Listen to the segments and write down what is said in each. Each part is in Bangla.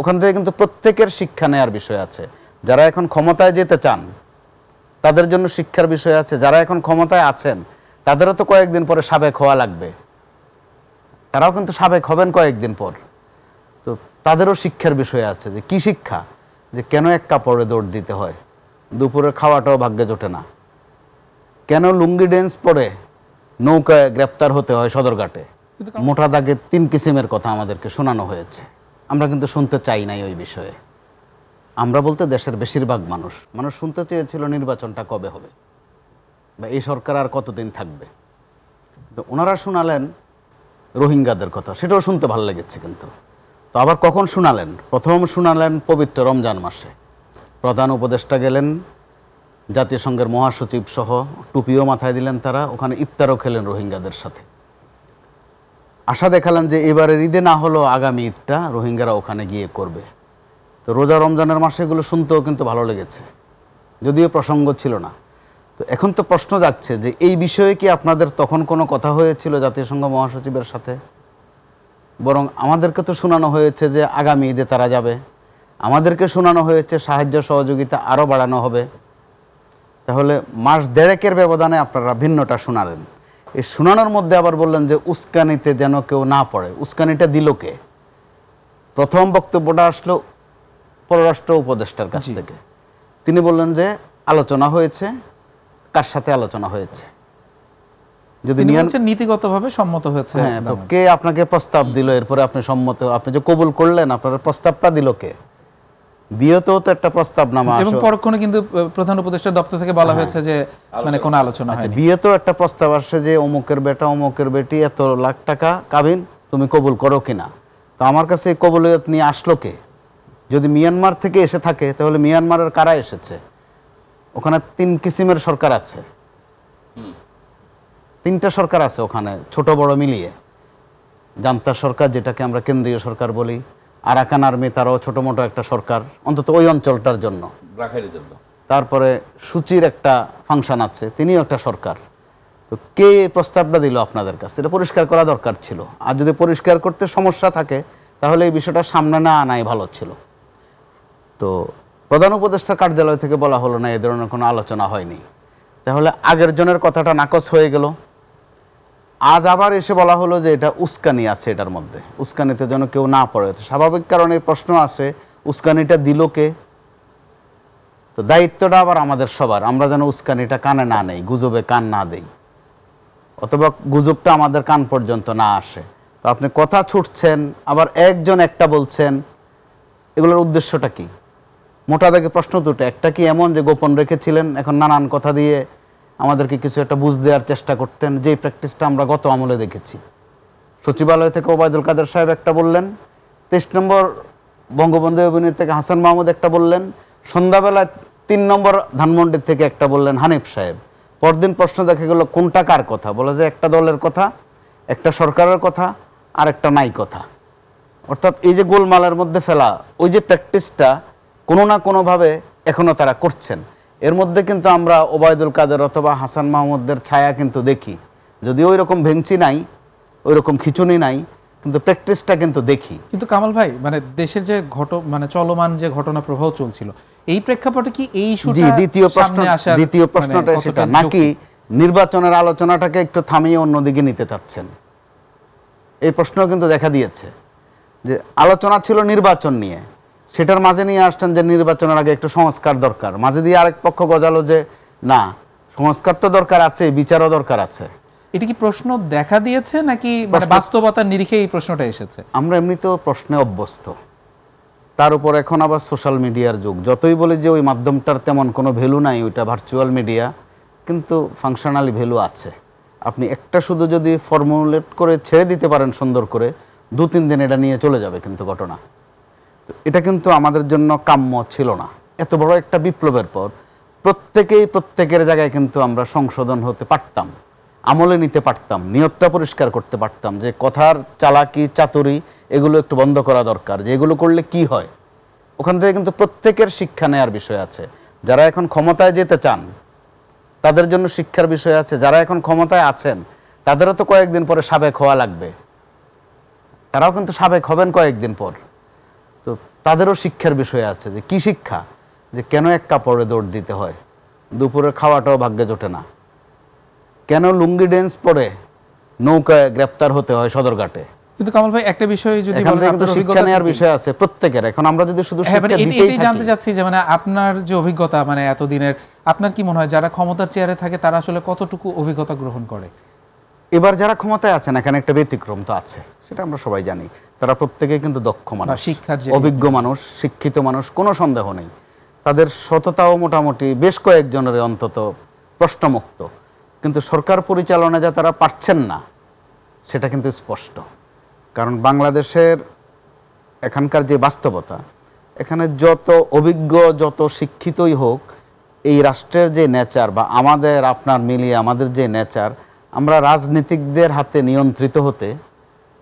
ওখান থেকে কিন্তু প্রত্যেকের শিক্ষা নেওয়ার বিষয় আছে। যারা এখন ক্ষমতায় যেতে চান তাদের জন্য শিক্ষার বিষয় আছে, যারা এখন ক্ষমতায় আছেন তাদেরও তো কয়েকদিন পরে সাবেক হওয়া লাগবে, তারাও কিন্তু সাবেক হবেন কয়েকদিন পর। তো তাদেরও শিক্ষার বিষয় আছে, যে কি শিক্ষা, যে কেন এক কাপড়ে দৌড় দিতে হয়, দুপুরের খাওয়াটাও ভাগ্যে জোটে না, কেন লুঙ্গি ড্যান্স পরে নৌকায় গ্রেপ্তার হতে হয় সদরঘাটে। মোটা দাগে 3 কিসিমের কথা আমাদেরকে শোনানো হয়েছে, আমরা কিন্তু শুনতে চাই নাই ওই বিষয়ে। আমরা বলতে দেশের বেশিরভাগ মানুষ শুনতে চেয়েছিল নির্বাচনটা কবে হবে বা এই সরকার আর কতদিন থাকবে। তো ওনারা শোনালেন রোহিঙ্গাদের কথা, সেটাও শুনতে ভালো লেগেছে। কিন্তু তো আবার কখন শোনালেন? প্রথম শোনালেন পবিত্র রমজান মাসে। প্রধান উপদেষ্টা গেলেন, জাতিসংঘের মহাসচিব সহ, টুপিও মাথায় দিলেন তারা, ওখানে ইফতারও খেলেন রোহিঙ্গাদের সাথে। আশা দেখালেন যে এবারের ঈদে না হলো আগামী ঈদটা রোহিঙ্গারা ওখানে গিয়ে করবে। তো রোজা রমজানের মাসে এগুলো শুনতেও কিন্তু ভালো লেগেছে, যদিও প্রসঙ্গ ছিল না। তো এখন তো প্রশ্ন জাগছে যে এই বিষয়ে কি আপনাদের তখন কোনো কথা হয়েছিল জাতিসংঘ মহাসচিবের সাথে? বরং আমাদেরকে তো শোনানো হয়েছে যে আগামী ঈদে তারা যাবে, আমাদেরকে শোনানো হয়েছে সাহায্য সহযোগিতা আরও বাড়ানো হবে। তাহলে মাস দেড়েকের ব্যবধানে আপনারা ভিন্নটা শোনালেন। এই শোনানোর মধ্যে আবার বললেন যে উস্কানিতে যেন কেউ না পড়ে। উস্কানিটা দিল কে? প্রথম বক্তব্যটা আসলো পররাষ্ট্র উপদেষ্টার কাছ থেকে। তিনি বললেন যে আলোচনা হয়েছে। কার সাথে আলোচনা হয়েছে? যদি নীতিগতভাবে সম্মত হয়েছে। হ্যাঁ, তো কে আপনাকে প্রস্তাব দিল, এরপরে আপনি সম্মত, আপনি যে কবুল করলেন, আপনার প্রস্তাবটা দিল কে? বিয়েতেও তো একটা প্রস্তাবনামা আসে, এবং পরক্ষণে কিন্তু প্রধান উপদেষ্টার দপ্তর থেকে বলা হয়েছে যে মানে কোনো আলোচনা হয়নি। বিয়েতেও একটা প্রস্তাব আসে যে অমুকের বেটা অমুকের বেটি এত লাখ টাকা কাবিন, তুমি কবুল করো কিনা। তো আমার কাছে এই কবুলিয়ত নিয়ে আসলো কে? যদি মিয়ানমার থেকে এসে থাকে তাহলে মিয়ানমারের কারা এসেছে? ওখানে 3 কিসিমের সরকার আছে, 3টা সরকার আছে ওখানে, ছোট বড় মিলিয়ে। জান্তা সরকার, যেটাকে আমরা কেন্দ্রীয় সরকার বলি, আরাকান আর্মি, তারাও ছোট মোটো একটা সরকার, অন্তত ওই অঞ্চলটার জন্য। তারপরে সূচির একটা ফাংশন আছে, তিনিও একটা সরকার। তো কে প্রস্তাবটা দিল আপনাদের কাছে? এটা পরিষ্কার করা দরকার ছিল। আর যদি পরিষ্কার করতে সমস্যা থাকে তাহলে এই বিষয়টা সামনে না আনাই ভালো ছিল। তো প্রধান উপদেষ্টার কার্যালয় থেকে বলা হলো না, এ ধরনের কোনো আলোচনা হয়নি। তাহলে আগের জনের কথাটা নাকচ হয়ে গেল। আজ আবার এসে বলা হলো যে এটা উস্কানি আছে, এটার মধ্যে উস্কানিতে যেন কেউ না পড়ে। স্বাভাবিক কারণে প্রশ্ন আসে, উস্কানিটা দিল কে? তো দায়িত্বটা আবার আমাদের সবার, আমরা যেন উস্কানিটা কানে না নেই, গুজবে কান না দেই, অথবা গুজবটা আমাদের কান পর্যন্ত না আসে। তো আপনি কথা ছুটছেন, আবার একজন একটা বলছেন, এগুলোর উদ্দেশ্যটা কি? মোটা দাগে প্রশ্ন দুটো, একটা কি এমন যে গোপন রেখেছিলেন, এখন নানান কথা দিয়ে আমাদেরকে কিছু একটা বুঝ দেওয়ার চেষ্টা করতেন, যেই প্র্যাকটিসটা আমরা গত আমলে দেখেছি। সচিবালয় থেকে ওবায়দুল কাদের সাহেব একটা বললেন, 23 নম্বর বঙ্গবন্ধু অভিনীত থেকে হাসান মাহমুদ একটা বললেন, সন্ধ্যাবেলায় 3 নম্বর ধানমন্ডির থেকে একটা বললেন হানিফ সাহেব। পরদিন প্রশ্ন দেখা গেল কোনটা কার কথা, বলে যে একটা দলের কথা, একটা সরকারের কথা, আর একটা নাই কথা। অর্থাৎ এই যে গোলমালের মধ্যে ফেলা, ওই যে প্র্যাকটিসটা কোনো না কোনোভাবে এখনও তারা করছেন। এর মধ্যে কিন্তু আমরা ওবায়দুল কাদের অথবা হাসান মাহমুদের ছায়া কিন্তু দেখি, যদিও ওই রকম ভেঙচি নাই, ওই রকম খিচুনি নাই, কিন্তু প্র্যাকটিসটা কিন্তু দেখি। কিন্তু কামাল ভাই, মানে দেশের যে মানে চলমান যে ঘটনা প্রবাহ চলছিল, এই প্রেক্ষাপটে কি এই দ্বিতীয় প্রশ্নটা সেটা নাকি নির্বাচনের আলোচনাটাকে একটু থামিয়ে অন্যদিকে নিতে চাচ্ছেন? এই প্রশ্ন কিন্তু দেখা দিয়েছে যে আলোচনা ছিল নির্বাচন নিয়ে, সেটার মাঝে নিয়ে আসছেন যে নির্বাচনের আগে একটু সংস্কার দরকার। মাঝে দিয়ে আরেক পক্ষ গজালো যে না, সংস্কার তো দরকার আছে, বিচারও দরকার আছে। এটা কি প্রশ্ন দেখা দিয়েছে নাকি মানে বাস্তবতার নিরিখে এই প্রশ্নটা এসেছে? আমরা এমনিতেও প্রশ্নে অভ্যস্ত, তার উপর এখন আবার সোশ্যাল মিডিয়ার যুগ। যতই বলি যে ওই মাধ্যমটার তেমন কোনো ভ্যালু নাই, ওইটা ভার্চুয়াল মিডিয়া, কিন্তু ফাংশনালি ভ্যালু আছে। আপনি একটা শুধু যদি ফর্মুলেট করে ছেড়ে দিতে পারেন সুন্দর করে, 2-3 দিন এটা নিয়ে চলে যাবে কিন্তু ঘটনা। তো এটা কিন্তু আমাদের জন্য কাম্য ছিল না। এত বড় একটা বিপ্লবের পর প্রত্যেকেই প্রত্যেকের জায়গায় কিন্তু আমরা সংশোধন হতে পারতাম, আমলে নিতে পারতাম, নিয়তটা পরিষ্কার করতে পারতাম যে কথার চালাকি চাতুরি এগুলো একটু বন্ধ করা দরকার, যে এগুলো করলে কি হয়। ওখান থেকে কিন্তু প্রত্যেকের শিক্ষা নেওয়ার বিষয় আছে। যারা এখন ক্ষমতায় যেতে চান তাদের জন্য শিক্ষার বিষয় আছে, যারা এখন ক্ষমতায় আছেন তাদেরও তো কয়েকদিন পরে সাবেক হওয়া লাগবে, তারাও কিন্তু সাবেক হবেন কয়েকদিন পর। তো তাদেরও শিক্ষার বিষয় আছে, যে কি শিক্ষা, যে কেন এক কাপড়ে দৌড় দিতে হয়, দুপুরে খাওয়াটাও ভাগ্যে জোটে না, কেন লুঙ্গি ড্যান্স পরে নৌকায় গ্রেপ্তার হতে হয় সদরঘাটে। কিন্তু কামাল ভাই একটা বিষয় যদি এখান বলেন থেকে কিন্তু আপনার শিক্ষা অভিজ্ঞতা নেওয়ার থেকে। বিষয় আছে প্রত্যেকের। এখন আমরা যদি শুধু হ্যাঁ, মানে শিক্ষা এটাই দিতেই জানতে থাকি, চাচ্ছি যে মানে আপনার যে অভিজ্ঞতা মানে এতদিনের, আপনার কি মনে হয় যারা ক্ষমতার চেয়ারে থাকে তারা আসলে কতটুকু অভিজ্ঞতা গ্রহণ করে? এবার যারা ক্ষমতায় আছেন এখানে একটা ব্যতিক্রম তো আছে, সেটা আমরা সবাই জানি। তারা প্রত্যেকেই কিন্তু দক্ষ মানুষ, শিক্ষার যে অভিজ্ঞ মানুষ, শিক্ষিত মানুষ, কোনো সন্দেহ নেই। তাদের সততাও মোটামুটি বেশ কয়েকজনের অন্তত প্রশ্নমুক্ত। কিন্তু সরকার পরিচালনায় যা তারা পারছেন না, সেটা কিন্তু স্পষ্ট। কারণ বাংলাদেশের এখানকার যে বাস্তবতা, এখানে যত অভিজ্ঞ যত শিক্ষিতই হোক, এই রাষ্ট্রের যে নেচার বা আমাদের আপনার মিলিয়ে আমাদের যে নেচার, আমরা রাজনীতিকদের হাতে নিয়ন্ত্রিত হতে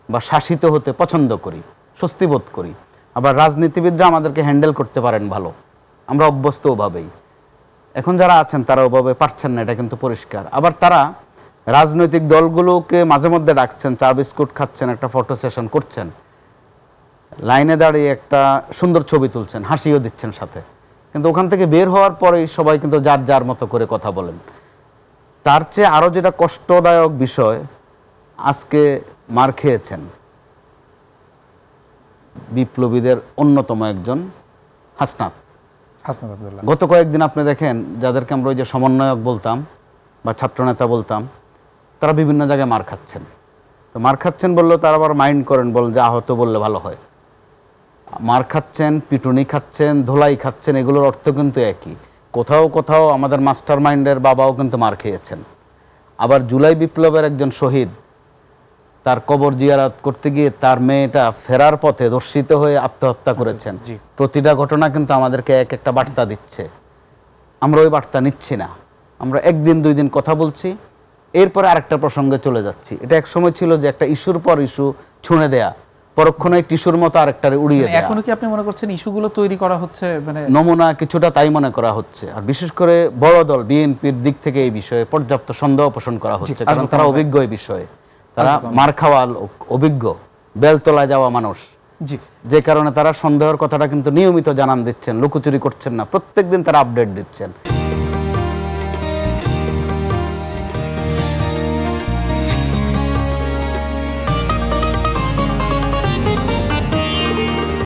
বা শাসিত হতে পছন্দ করি, স্বস্তি বোধ করি। আবার রাজনীতিবিদরা আমাদেরকে হ্যান্ডেল করতে পারেন ভালো, আমরা অভ্যস্ত ওভাবেই। এখন যারা আছেন তারা ওভাবে পারছেন না, এটা কিন্তু পরিষ্কার। আবার তারা রাজনৈতিক দলগুলোকে মাঝে মধ্যে ডাকছেন, চা বিস্কুট খাচ্ছেন, একটা ফটো সেশন করছেন, লাইনে দাঁড়িয়ে একটা সুন্দর ছবি তুলছেন, হাসিও দিচ্ছেন সাথে, কিন্তু ওখান থেকে বের হওয়ার পরেই সবাই কিন্তু যার যার মতো করে কথা বলেন। তার চেয়ে আরও যেটা কষ্টদায়ক বিষয়, আজকে মার খেয়েছেন বিপ্লবীদের অন্যতম একজন হাসনাত। হাসনাত আব্দুল্লাহ। গত কয়েকদিন আপনি দেখেন, যাদেরকে আমরা ওই যে সমন্বয়ক বলতাম বা ছাত্রনেতা বলতাম, তারা বিভিন্ন জায়গায় মার খাচ্ছেন। তো মার খাচ্ছেন বললেও তারা আবার মাইন্ড করেন, বলেন যে আহত বললে ভালো হয়। মার খাচ্ছেন, পিটুনি খাচ্ছেন, ধোলাই খাচ্ছেন, এগুলোর অর্থ কিন্তু একই। কোথাও কোথাও আমাদের মাস্টার মাইন্ডের বাবাও কিন্তু মার খেয়েছেন। আবার জুলাই বিপ্লবের একজন শহীদ, তার কবর জিয়ারত করতে গিয়ে তার মেয়েটা ফেরার পথে ধর্ষিত হয়ে আত্মহত্যা করেছেন। জি। প্রতিটা ঘটনা কিন্তু আমাদেরকে এক একটা বার্তা দিচ্ছে। আমরা ওই বার্তা নিচ্ছি না, আমরা একদিন দুই দিন কথা বলছি, এরপরে আরেকটা প্রসঙ্গে চলে যাচ্ছি। এটা এক সময় ছিল যে একটা ইস্যুর পর ইস্যু ছুঁড়ে দেয়া, পরক্ষণে টিস্যুর মতো আরেকটারে উড়িয়ে মানে দেয়া। এখনো কি আপনি মনে করছেন ইস্যুগুলো তৈরি করা হচ্ছে মানে নমুনা কিছুটা তাই মনে করা হচ্ছে। আর বিশেষ করে বড় দল বিএনপির দিক থেকে এই বিষয়ে পর্যাপ্ত সন্দেহ পোষণ করা হচ্ছে, কারণ তারা অভিজ্ঞ এই বিষয়ে, তারা মার খাওয়া লোক, অভিজ্ঞ, বেলতলায় যাওয়া মানুষ, জি যে কারণে তারা সন্দেহের কথাটা কিন্তু নিয়মিত জানান দিচ্ছেন, লুকোচুরি করছেন না, প্রত্যেকদিন তারা আপডেট দিচ্ছেন।